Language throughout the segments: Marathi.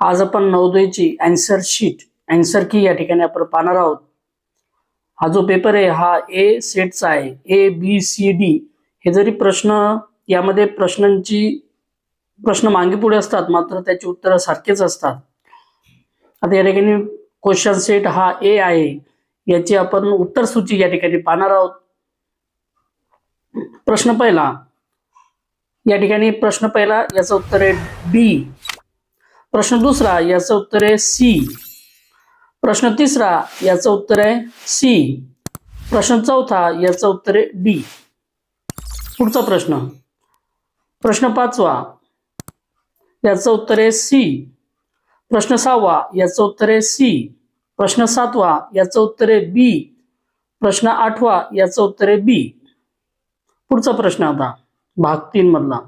आज आपण नवोदयची आन्सर शीट आन्सर की या ठिकाणी आपण पाहणार आहोत। हा जो पेपर आहे हा ए सेटचा आहे। ए बी सी डी हे जरी प्रश्न यामध्ये प्रश्न मागे पुढे असतात मात्र त्याची उत्तर सारखेच असतात। आता या ठिकाणी क्वेश्चन सेट हा ए आहे, याची आपण उत्तर सूची या ठिकाणी पाहणार आहोत। प्रश्न पहिला, या ठिकाणी प्रश्न पहिला याचं उत्तर आहे डी। प्रश्न दुसरा याचं उत्तर आहे सी। प्रश्न तिसरा याचं उत्तर आहे सी। प्रश्न चौथा याचं उत्तर आहे डी। पुढचा प्रश्न, प्रश्न पाचवा याचं उत्तर आहे सी। प्रश्न सहावा याचं उत्तर आहे सी। प्रश्न सातवा याचं उत्तर आहे बी। प्रश्न आठवा याचं उत्तर आहे बी। पुढचा प्रश्न आता भाग 3 मधला,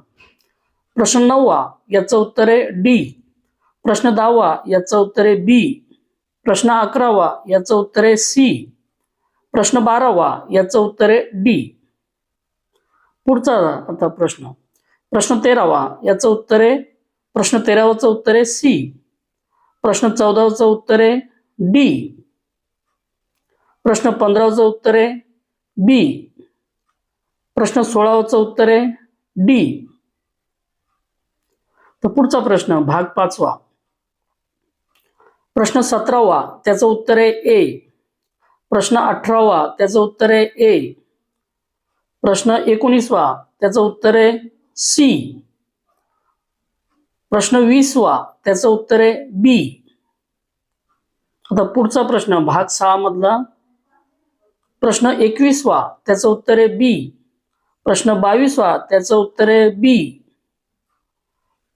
प्रश्न 9वा याचं उत्तर आहे डी। प्रश्न 10वा याचं उत्तर आहे बी। प्रश्न 11वा याचं उत्तर आहे सी। प्रश्न 12वा याचं उत्तर आहे डी। पुढचा आता प्रश्न, प्रश्न 13वा याचं उत्तर आहे, प्रश्न 13वाचं उत्तर आहे सी। प्रश्न 14वाचं उत्तर आहे डी। प्रश्न 15वाचं उत्तर आहे बी। प्रश्न 16वाचं उत्तर आहे डी। तर पुढचा प्रश्न भाग 5वा, प्रश्न 17वा त्याचं उत्तर आहे ए। प्रश्न 18वा त्याचं उत्तर आहे ए। प्रश्न 19वा त्याचं उत्तर आहे सी। प्रश्न 20वा त्याचं उत्तर आहे बी। आता पुढचा प्रश्न भाग 6 मधला, प्रश्न 21वा त्याचं उत्तर आहे बी। प्रश्न 22वा त्याचं उत्तर आहे बी।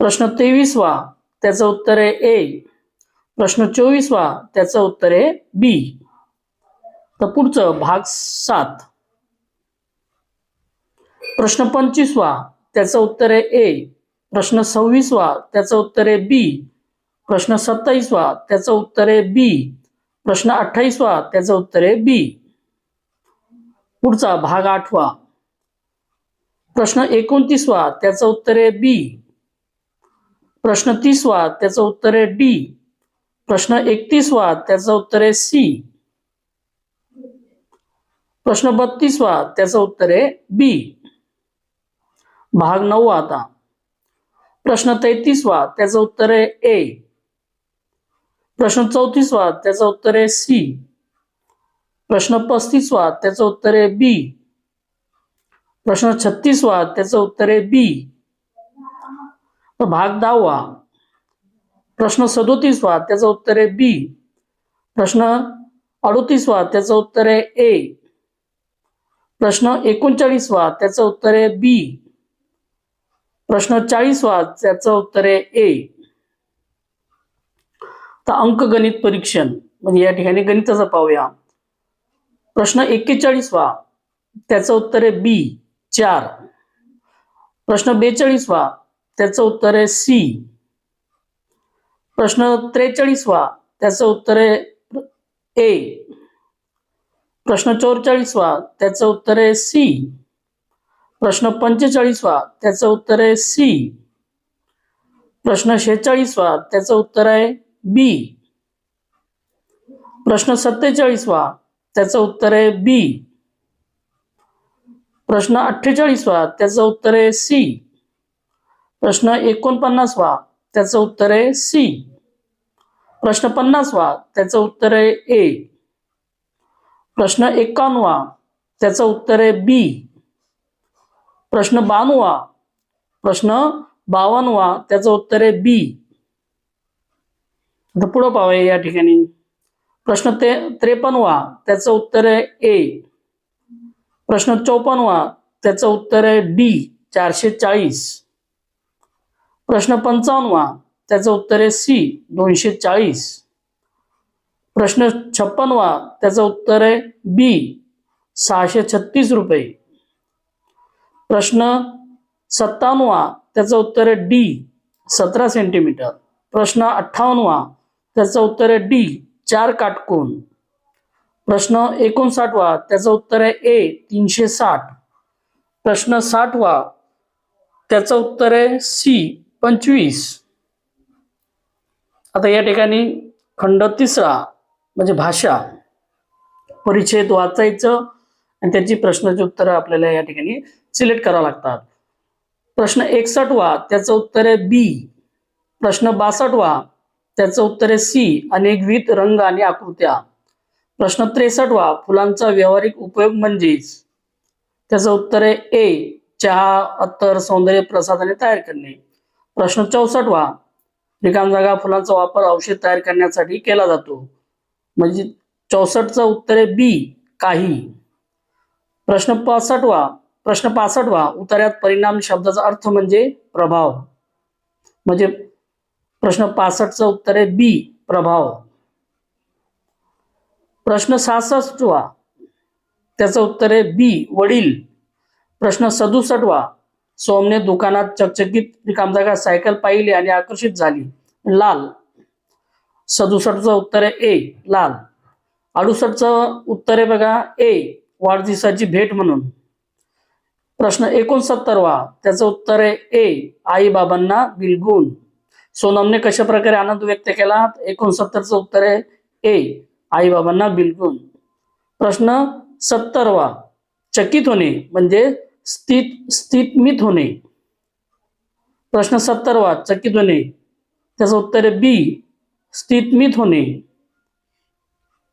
प्रश्न 23वा त्याचं उत्तर आहे ए। प्रश्न 24वा त्याचं उत्तर आहे बी। तर पुढचं भाग 7, प्रश्न 25वा त्याचं उत्तर आहे ए। प्रश्न 26वा त्याचं उत्तर आहे बी। प्रश्न 27वा त्याचं उत्तर आहे बी। प्रश्न 28वा त्याचं उत्तर आहे बी। पुढचा भाग 8वा, प्रश्न 29वा त्याचं उत्तर आहे बी। प्रश्न 30वा त्याचं उत्तर आहे डी। प्रश्न 31वा त्याचं उत्तर आहे सी। प्रश्न 32वा त्याचं उत्तर आहे बी। भाग 9वा आता, प्रश्न 33वा त्याचं उत्तर आहे ए। प्रश्न 34वा त्याचं उत्तर आहे सी। प्रश्न 35वा त्याचं उत्तर आहे बी। प्रश्न 36वा त्याचं उत्तर आहे बी। भाग 10वा, प्रश्न 37वा त्याचं उत्तर आहे बी। प्रश्न 38वा त्याचं उत्तर आहे ए। प्रश्न 39वा त्याचं उत्तर आहे बी। प्रश्न 40वा त्याचं उत्तर आहे ए। तर अंकगणित परीक्षण म्हणजे या ठिकाणी गणिताचा पाहूया। प्रश्न 41वा त्याचं उत्तर आहे बी 4। प्रश्न 42वा त्याचं उत्तर आहे सी। प्रश्न 43वा त्याचं उत्तर आहे ए। प्रश्न 44वा त्याचं उत्तर आहे सी। प्रश्न 45वा त्याचं उत्तर आहे सी। प्रश्न 46वा त्याचं उत्तर आहे बी। प्रश्न 47वा त्याचं उत्तर आहे बी। प्रश्न 48वा त्याचं उत्तर आहे सी। प्रश्न 49वा त्याचं उत्तर आहे सी। प्रश्न 50वा त्याचं उत्तर आहे ए। प्रश्न 51वा त्याचं उत्तर आहे बी। प्रश्न 52वा, प्रश्न 52वा त्याचं उत्तर आहे बी। आता पुढे पाहूया या ठिकाणी, प्रश्न 53वा त्याचं उत्तर आहे ए। प्रश्न 54वा त्याचं उत्तर आहे डी 440। प्रश्न 55वा त्याचं उत्तर आहे सी 240। प्रश्न 56वा त्याचं उत्तर आहे बी 636 रुपये। प्रश्न 57वा त्याचं उत्तर आहे डी 17 सेंटीमीटर। प्रश्न 58वा त्याचं उत्तर आहे डी 4 काटकोन। प्रश्न 59वा त्याचं उत्तर आहे ए 360। प्रश्न 60वा त्याचं उत्तर आहे सी 25। आता या ठिकाणी खंड तिसरा म्हणजे भाषा, परिच्छेद वाचायचं आणि त्याची प्रश्नाची उत्तरं आपल्याला या ठिकाणी सिलेक्ट करावं लागतात. प्रश्न 61 त्याचं उत्तर आहे बी. प्रश्न 62 त्याचं उत्तर आहे सी, अनेकविध रंग आणि आकृत्या. प्रश्न 63 फुलांचा व्यावहारिक उपयोग म्हणजेच, त्याचं उत्तर आहे ए, चहा, अत्तर, सौंदर्य प्रसाधने तयार करणे. प्रश्न 64 रिकाम जागा फुलांचा वापर औषध तयार करण्यासाठी केला जातो, म्हणजे 64चं उत्तर आहे बी, काही. प्रश्न 65 उतार्यात परिणाम शब्दाचा अर्थ म्हणजे प्रभाव, म्हणजे प्रश्न 65चं उत्तर आहे बी, प्रभाव. प्रश्न 66 त्याचं उत्तर आहे बी, वडील. प्रश्न 67 सोमने दुकानात चकचकीत रिकामजागा सायकल पाहिली आणि आकर्षित झाली, लाल. 67चं उत्तर आहे ए, लाल. 68चं उत्तर आहे बघा ए, वाढदिवसाची भेट म्हणून. प्रश्न 69 त्याचं उत्तर आहे ए, आई बाबांना बिलगून. सोनमने कशा प्रकारे आनंद व्यक्त केला, 69चं उत्तर आहे ए, आई बाबांना बिलगून. प्रश्न 70 चकित होणे म्हणजे स्थितमित होणे. प्रश्न 70 चकित होणे त्याचं उत्तर आहे बी, स्थितमित होणे.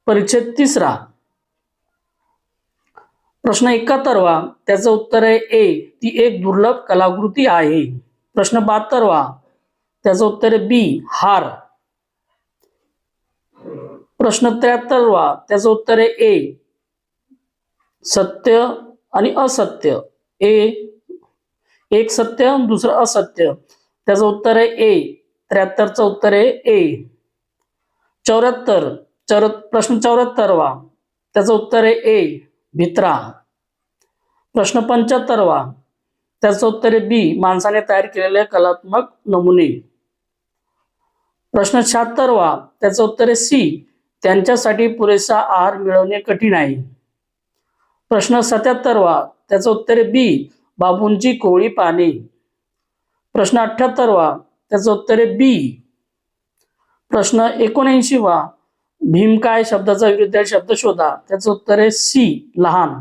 परिच्छेद तिसरा. प्रश्न 71 त्याचं उत्तर आहे ए, ती एक दुर्लभ कलाकृती आहे. प्रश्न 72 त्याचं उत्तर आहे बी, हार. प्रश्न 73 त्याचं उत्तर आहे ए, सत्य आणि असत्य. एक सत्य दुसरं असत्य, त्याचं उत्तर आहे ए. 73चं उत्तर आहे ए. 74 प्रश्न 74 त्याचं उत्तर आहे ए, भित्रा. प्रश्न 75 त्याचं उत्तर आहे बी, माणसाने तयार केलेले कलात्मक नमुने. प्रश्न 76 त्याचं उत्तर आहे सी, त्यांच्यासाठी पुरेसा आहार मिळवणे कठीण आहे. प्रश्न 77 त्याचं उत्तर आहे बी, बाबूंची कोवळी पाने. प्रश्न 78 त्याचं उत्तर आहे बी. प्रश्न 79 भीमकाय शब्दाचा विरुद्ध शब्द शोधा, त्याचं उत्तर आहे सी, लहान.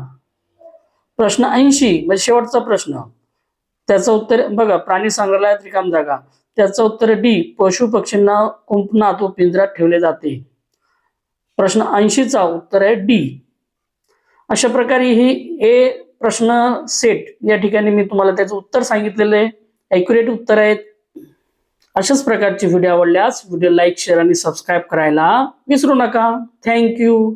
प्रश्न 80 म्हणजे शेवटचा प्रश्न, त्याचं उत्तर बघा प्राणी संग्रहालयात रिकाम जागा, त्याचं उत्तर डी, पशु पक्षींना कुंपणात व पिंजऱ्यात ठेवले जाते. प्रश्न 80चा उत्तर आहे डी. अशा प्रकारे हे प्रश्न सेट या ठिकाणी मी तुम्हाला त्याचं उत्तर सांगितलेलं आहे, ॲक्युरेट उत्तर आहेत. अशाच प्रकारचे व्हिडिओ आवडल्यास व्हिडिओ लाईक, शेअर आणि सबस्क्राईब करायला विसरू नका. थँक्यू.